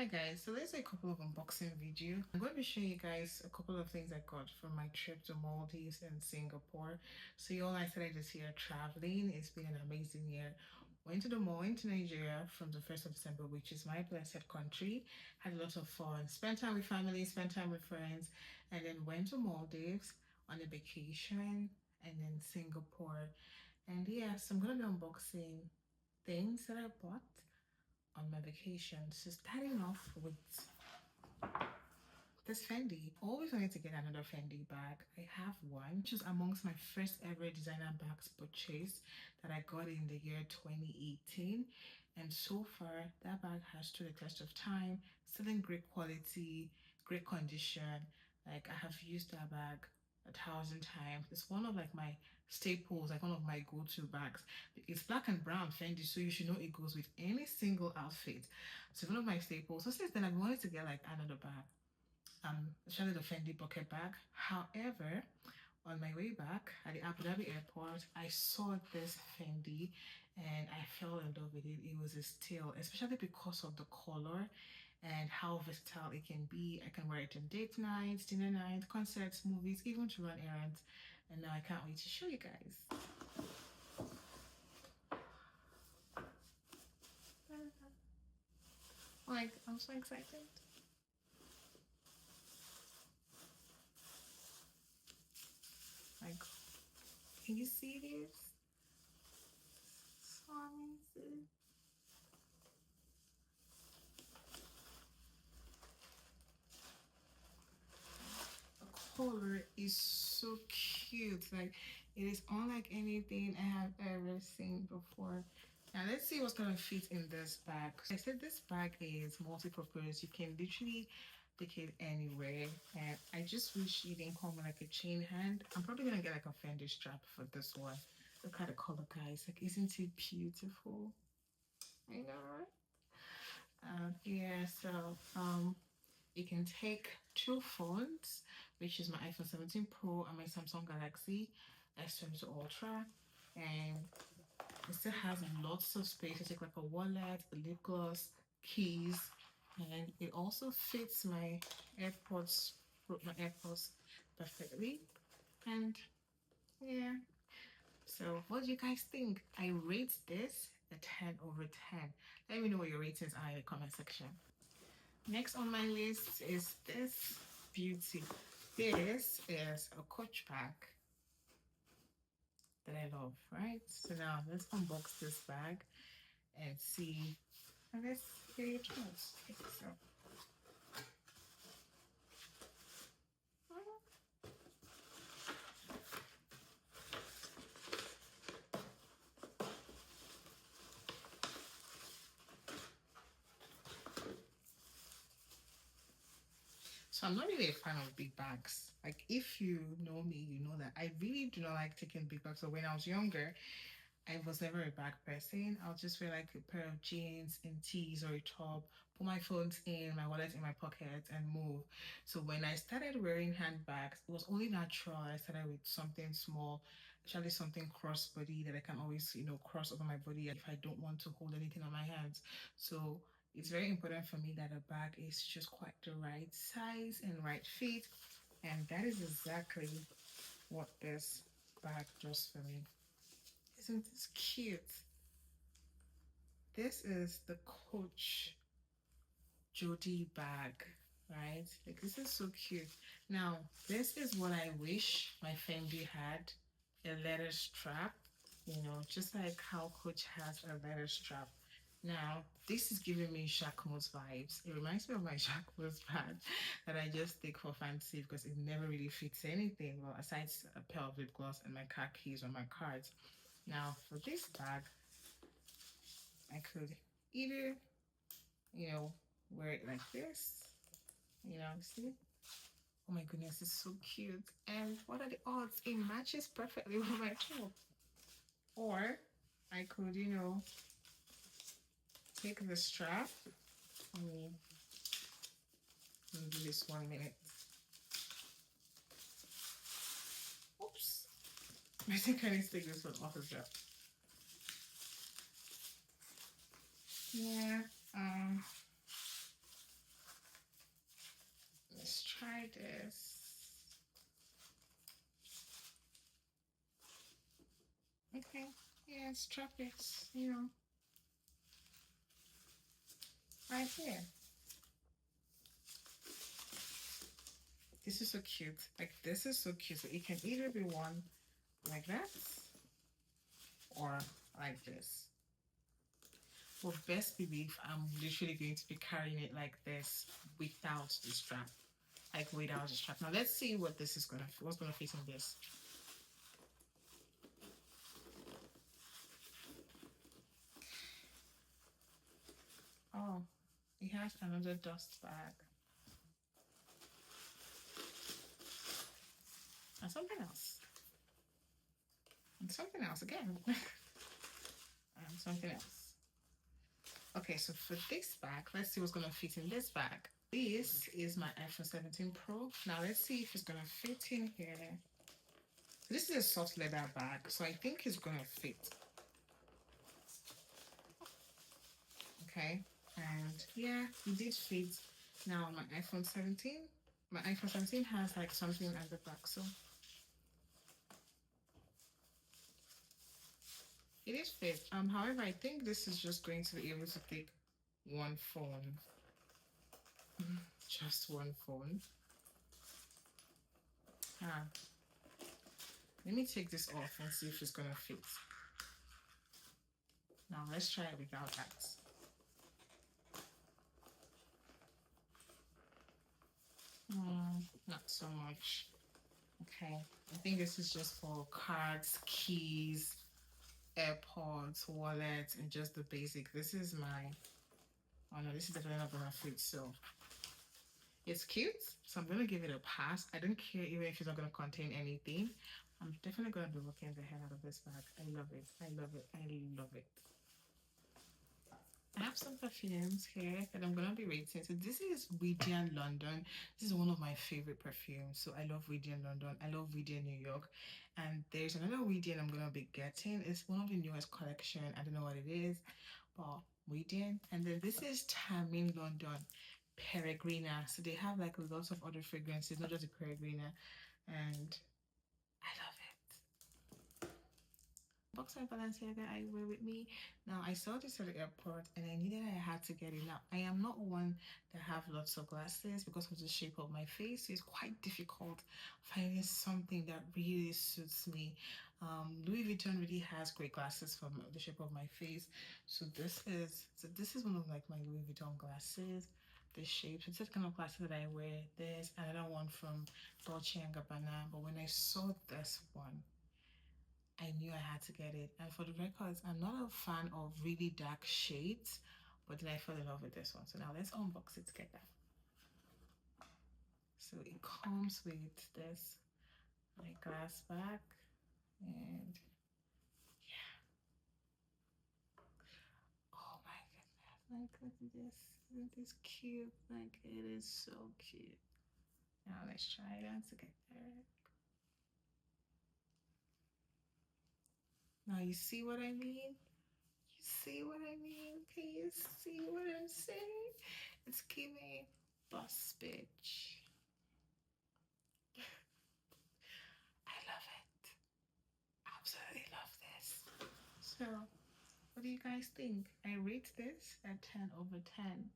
Hi guys, so there's a couple of unboxing video. I'm going to be showing you guys a couple of things I got from my trip to Maldives and Singapore. So you all, I said I just here traveling. It's been an amazing year. Went to the mall into Nigeria from the 1st of December, which is my blessed country. Had a lot of fun. Spent time with family, spent time with friends, and then went to Maldives on a vacation and then Singapore. And yes, I'm gonna be unboxing things that I bought on my vacation. So starting off with this Fendi. Always wanted to get another Fendi bag. I have one, which is amongst my first ever designer bags purchase that I got in the year 2018. And so far, that bag has stood the test of time, still in great quality, great condition. Like I have used that bag 1,000 times. It's one of like my staples, like one of my go-to bags. It's black and brown Fendi, so you should know it goes with any single outfit. So one of my staples. So since then, I've wanted to get like another bag, especially the Fendi bucket bag. However, on my way back at the Abu Dhabi airport, I saw this Fendi and I fell in love with it. It was a steal, especially because of the color and how versatile it can be. I can wear it on date nights, dinner nights, concerts, movies, even to run errands. And now I can't wait to show you guys. Like, I'm so excited. Like, can you see this? So amazing. The color is so cute. Like, it is unlike anything I have ever seen before. Now let's see what's gonna fit in this bag. I said this bag is multi-purpose. You can literally take it anywhere. And I just wish it didn't come with like a chain hand. I'm probably gonna get like a Fendi strap for this one. Look at the color, guys. Like, isn't it beautiful? I know, right? Yeah, so you can take two phones, which is my iPhone 17 Pro and my Samsung Galaxy S22 Ultra, and it still has lots of space to take like a wallet, a lip gloss, keys, and it also fits my AirPods perfectly. And yeah, so what do you guys think? I rate this a 10 over 10. Let me know what your ratings are in the comment section. Next on my list is this beauty. This is a Coach bag that I love, right? So now let's unbox this bag and see. And let's hear your thoughts. Okay, so. So I'm not really a fan of big bags. Like if you know me, you know that I really do not like taking big bags. So when I was younger, I was never a bag person. I'll just wear like a pair of jeans and tees or a top, put my phones in, my wallet in my pocket, and move. So when I started wearing handbags, it was only natural. I started with something small, actually something crossbody that I can always, cross over my body if I don't want to hold anything on my hands. So it's very important for me that a bag is just quite the right size and right fit. And that is exactly what this bag does for me. Isn't this cute? This is the Coach Jodie bag, right? Like this is so cute. Now, this is what I wish my Fendi had, a leather strap, just like how Coach has a leather strap. Now, this is giving me Jacquemus vibes. It reminds me of my Jacquemus bag that I just take for fancy because it never really fits anything. Well, aside a pair of lip gloss and my car keys or my cards. Now, for this bag, I could either, wear it like this, see? Oh my goodness, it's so cute. And what are the odds? It matches perfectly with my top. Or I could, take the strap. Let me do this 1 minute. Oops. I think I need to take this one off as well. Yeah. try this. Okay, yeah, strap it, right here. This is so cute. Like, this is so cute. So it can either be one like that or like this. For best belief, I'm literally going to be carrying it like this without the strap. Like without the strap. Now let's see what this is what's gonna fit in this. Oh, it has another dust bag. And something else. And something else again. And something else. Okay, so for this bag, let's see what's gonna fit in this bag. This is my iPhone 17 Pro. Now let's see if it's gonna fit in here. This is a soft leather bag, so I think it's gonna fit. Okay, and yeah, it did fit. Now my iPhone 17, my iPhone 17 has like something at the back, so it is fit. However, I think this is just going to be able to take one phone. Just one phone. Ah, let me take this off and see if it's gonna fit. Now let's try it without that. Not so much. Okay, I think this is just for cards, keys, AirPods, wallets, and just the basic. This is my, oh no, this is definitely not gonna fit, so it's cute, so I'm gonna give it a pass. I don't care even if it's not gonna contain anything. I'm definitely gonna be looking the hell out of this bag. I love it, I love it, I love it. I have some perfumes here that I'm gonna be rating. So this is Widian London. This is one of my favorite perfumes. So I love Widian London. I love Widian New York. And there's another Widian I'm gonna be getting. It's one of the newest collection. I don't know what it is, but Widian. And then this is Tamin London Peregrina. So they have like lots of other fragrances, not just the Peregrina. And I love it. Box my Balenciaga I wear with me. Now I saw this at the airport and I knew that I had to get it. Now I am not one that have lots of glasses because of the shape of my face. So it's quite difficult finding something that really suits me. Louis Vuitton really has great glasses for the shape of my face. So this is one of like my Louis Vuitton glasses. The shape. It's the kind of glasses that I wear. There's another one from Dolce and Gabbana. But when I saw this one, I knew I had to get it. And for the records, I'm not a fan of really dark shades, but then I fell in love with this one. So now let's unbox it together. So it comes with this, my glass back, and yeah. Oh my goodness, like look at this. Isn't this cute? Like it is so cute. Now let's try it on together. Now you see what I mean? You see what I mean? Can you see what I'm saying? It's giving boss bitch. I love it. Absolutely love this. So, what do you guys think? I rate this at 10 over 10.